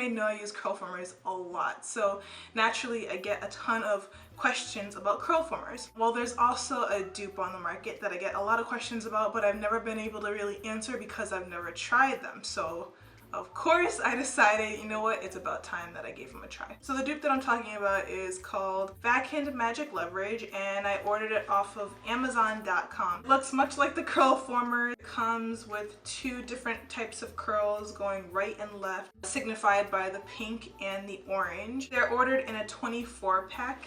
may know, I use Curlformers a lot, so naturally I get a ton of questions about Curlformers. Well, there's also a dupe on the market that I get a lot of questions about, but I've never been able to really answer because I've never tried them. So of course I decided, you know what, it's about time that I gave them a try. So the dupe that I'm talking about is called Backhand Magic Leverage, and I ordered it off of Amazon.com. It looks much like the Curlformer. It comes with two different types of curls going right and left, signified by the pink and the orange. They're ordered in a 24 pack.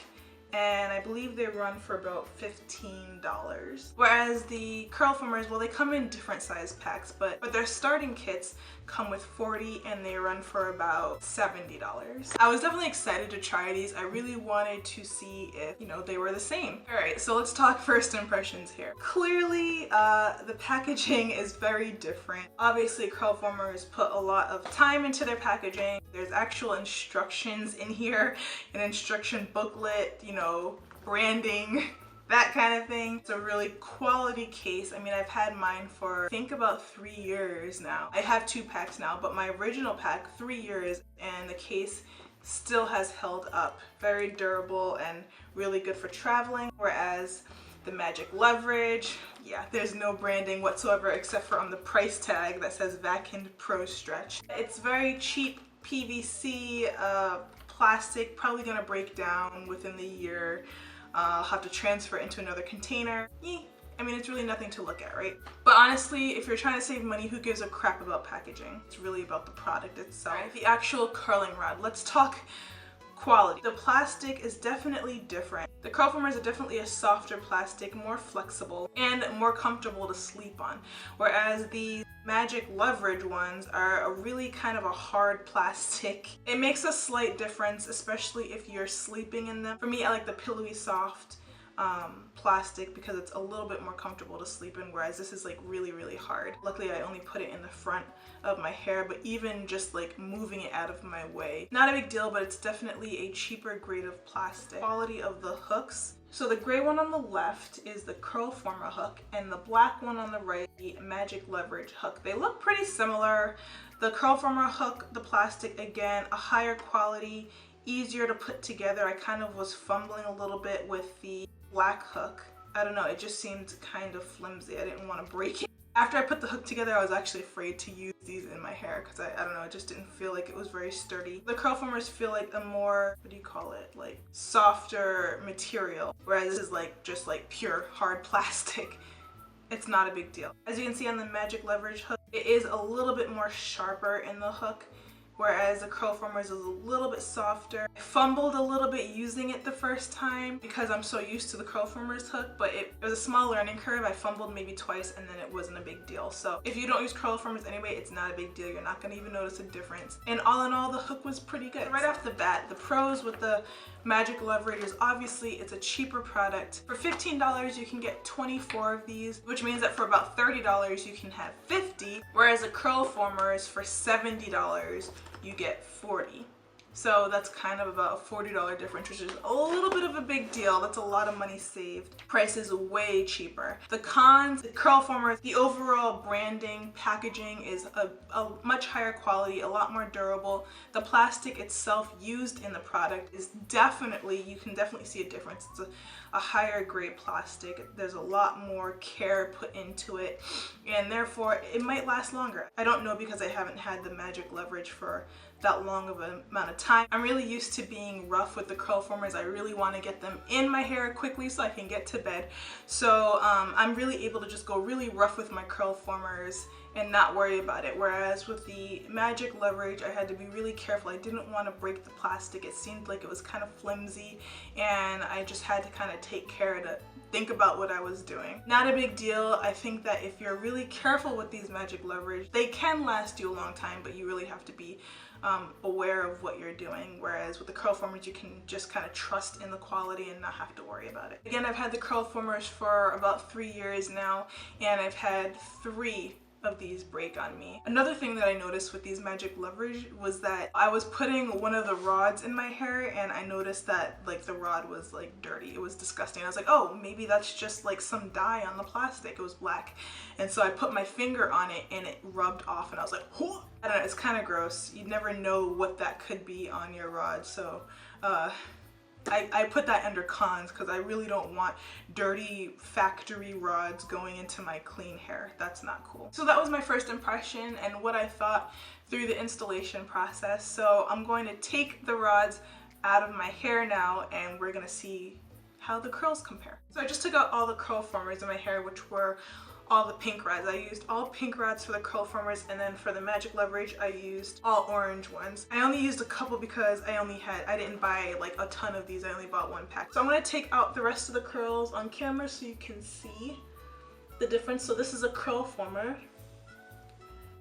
And I believe they run for about $15. Whereas the Curlformers, well, they come in different size packs, but their starting kits come with 40 and they run for about $70. I was definitely excited to try these. I really wanted to see if, you know, they were the same. All right, so let's talk first impressions here. Clearly, the packaging is very different. Obviously, Curlformers put a lot of time into their packaging. There's actual instructions in here, an instruction booklet, you know, branding, that kind of thing. It's a really quality case. I mean, I've had mine for I think about 3 years now. I have 2 packs now, but my original pack, 3 years, and the case still has held up. Very durable and really good for traveling, whereas the Magic Leverage, yeah, there's no branding whatsoever except for on the price tag that says Backhand Pro Stretch. It's very cheap PVC plastic, probably gonna break down within the year. I'll have to transfer it into another container. I mean, it's really nothing to look at, right? But honestly, if you're trying to save money, who gives a crap about packaging? It's really about the product itself. Right, the actual curling rod. Let's talk quality. The plastic is definitely different. The Curlformers are definitely a softer plastic, more flexible, and more comfortable to sleep on. Whereas the Magic Leverage ones are a really kind of a hard plastic. It makes a slight difference, especially if you're sleeping in them. For me, I like the pillowy soft plastic because it's a little bit more comfortable to sleep in, whereas this is like really hard. Luckily, I only put it in the front of my hair, but even just like moving it out of my way, not a big deal, but it's definitely a cheaper grade of plastic. Quality of the hooks. So the gray one on the left is the Curlformer hook, and the black one on the right, the Magic Leverage hook. They look pretty similar. The Curlformer hook, the plastic, again, a higher quality, easier to put together. I kind of was fumbling a little bit with the black hook. I don't know, it just seemed kind of flimsy. I didn't want to break it. After I put the hook together, I was actually afraid to use these in my hair because I don't know, it just didn't feel like it was very sturdy. The Curlformers feel like a more, what do you call it, like softer material, whereas this is like just like pure hard plastic. It's not a big deal. As you can see on the Magic Leverage hook, it is a little bit more sharper in the hook, whereas the Curlformers is a little bit softer. I fumbled a little bit using it the first time because I'm so used to the Curlformers hook, but it was a small learning curve. I fumbled maybe twice and then it wasn't a big deal. So if you don't use Curlformers anyway, it's not a big deal. You're not gonna even notice a difference. And all in all, the hook was pretty good. Right off the bat, the pros with the Magic Leverage is obviously it's a cheaper product. For $15, you can get 24 of these, which means that for about $30, you can have 50, whereas the Curlformers for $70, you get 40. So that's kind of about a $40 difference, which is a little bit of a big deal. That's a lot of money saved. Price is way cheaper. The cons, the Curlformers, the overall branding, packaging is a much higher quality, a lot more durable. The plastic itself used in the product is definitely, you can definitely see a difference. It's a higher grade plastic. There's a lot more care put into it, and therefore it might last longer. I don't know because I haven't had the Magic Leverage for that long of an amount of time. I'm really used to being rough with the Curlformers. I really want to get them in my hair quickly so I can get to bed. So I'm really able to just go really rough with my Curlformers and not worry about it. Whereas with the Magic Leverage, I had to be really careful. I didn't want to break the plastic. It seemed like it was kind of flimsy, and I just had to kind of take care to think about what I was doing. Not a big deal. I think that if you're really careful with these Magic Leverage, they can last you a long time, but you really have to be aware of what you're doing, whereas with the Curlformers you can just kind of trust in the quality and not have to worry about it. Again, I've had the Curlformers for about 3 years now, and I've had 3 of these break on me. Another thing that I noticed with these magic leverage was that I was putting one of the rods in my hair and I noticed that like the rod was like dirty. It was disgusting. I was like, oh, maybe that's just like some dye on the plastic. It was black. And so I put my finger on it and it rubbed off and I was like, whoa. I don't know, it's kind of gross. You never know what that could be on your rod. So I put that under cons because I really don't want dirty factory rods going into my clean hair. That's not cool. So that was my first impression and what I thought through the installation process. So I'm going to take the rods out of my hair now and we're gonna see how the curls compare. So I just took out all the curl formers in my hair, which were all the pink rods. I used all pink rods for the curl formers, and then for the magic leverage I used all orange ones. I only used a couple because I didn't buy like a ton of these. I only bought one pack. So I'm going to take out the rest of the curls on camera so you can see the difference. So this is a curl former.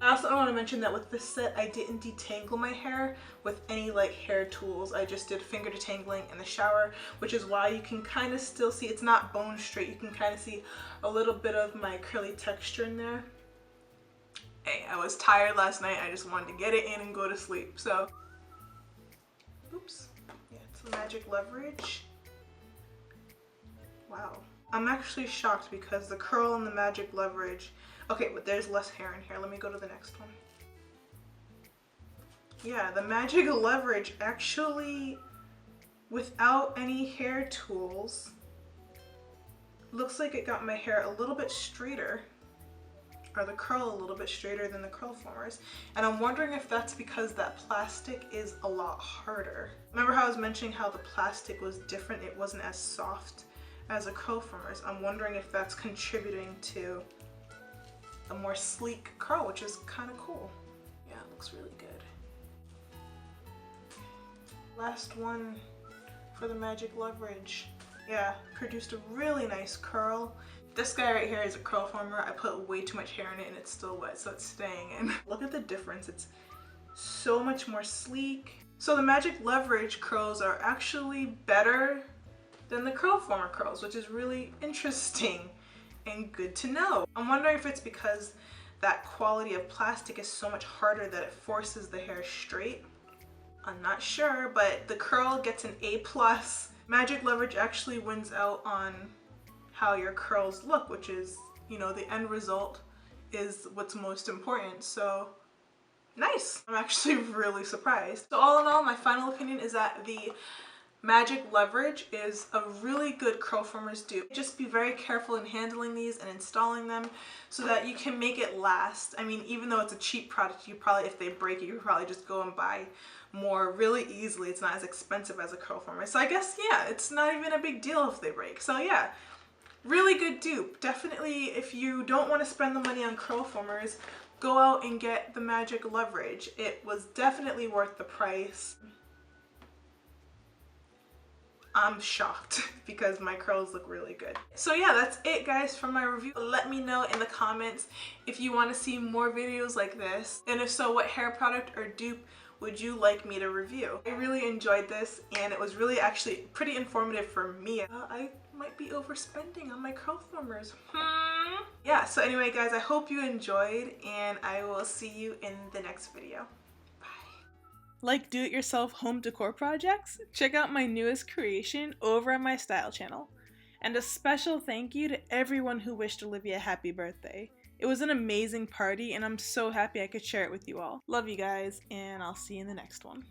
I also want to mention that with this set I didn't detangle my hair with any like hair tools. I just did finger detangling in the shower, which is why you can kind of still see it's not bone straight. You can kind of see a little bit of my curly texture in there. Hey, I was tired last night. I just wanted to get it in and go to sleep. So, oops. Yeah, it's the magic leverage. Wow. I'm actually shocked because the curl and the magic leverage, okay, but there's less hair in here. Let me go to the next one. Yeah, the magic leverage actually, without any hair tools, looks like it got my hair a little bit straighter, or the curl a little bit straighter than the curl formers. And I'm wondering if that's because that plastic is a lot harder. Remember how I was mentioning how the plastic was different? It wasn't as soft as the curl formers. I'm wondering if that's contributing to a more sleek curl, which is kind of cool. Yeah, it looks really good. Last one for the magic leverage. Yeah, produced a really nice curl. This guy right here is a curl former. I put way too much hair in it and it's still wet, so it's staying in. Look at the difference. It's so much more sleek. So the magic leverage curls are actually better than the curl former curls, which is really interesting and good to know. I'm wondering if it's because that quality of plastic is so much harder that it forces the hair straight. I'm not sure, but the curl gets an A+. Magic leverage actually wins out on how your curls look, which is, you know, the end result is what's most important. So nice. I'm actually really surprised. So all in all, my final opinion is that the magic leverage is a really good Curlformers dupe. Just be very careful in handling these and installing them so that you can make it last. I mean, even though it's a cheap product, you probably, if they break it, you probably just go and buy more really easily. It's not as expensive as a Curlformer. So I guess, yeah, it's not even a big deal if they break. So yeah, really good dupe. Definitely, if you don't want to spend the money on Curlformers, go out and get the magic leverage. It was definitely worth the price. I'm shocked because my curls look really good. So yeah, that's it guys for my review. Let me know in the comments if you want to see more videos like this, and if so, what hair product or dupe would you like me to review? I really enjoyed this and it was really actually pretty informative for me. I might be overspending on my Curlformers. Yeah, so anyway guys, I hope you enjoyed and I will see you in the next video. Like do-it-yourself home decor projects? Check out my newest creation over on my style channel. And a special thank you to everyone who wished Olivia a happy birthday. It was an amazing party and I'm so happy I could share it with you all. Love you guys and I'll see you in the next one.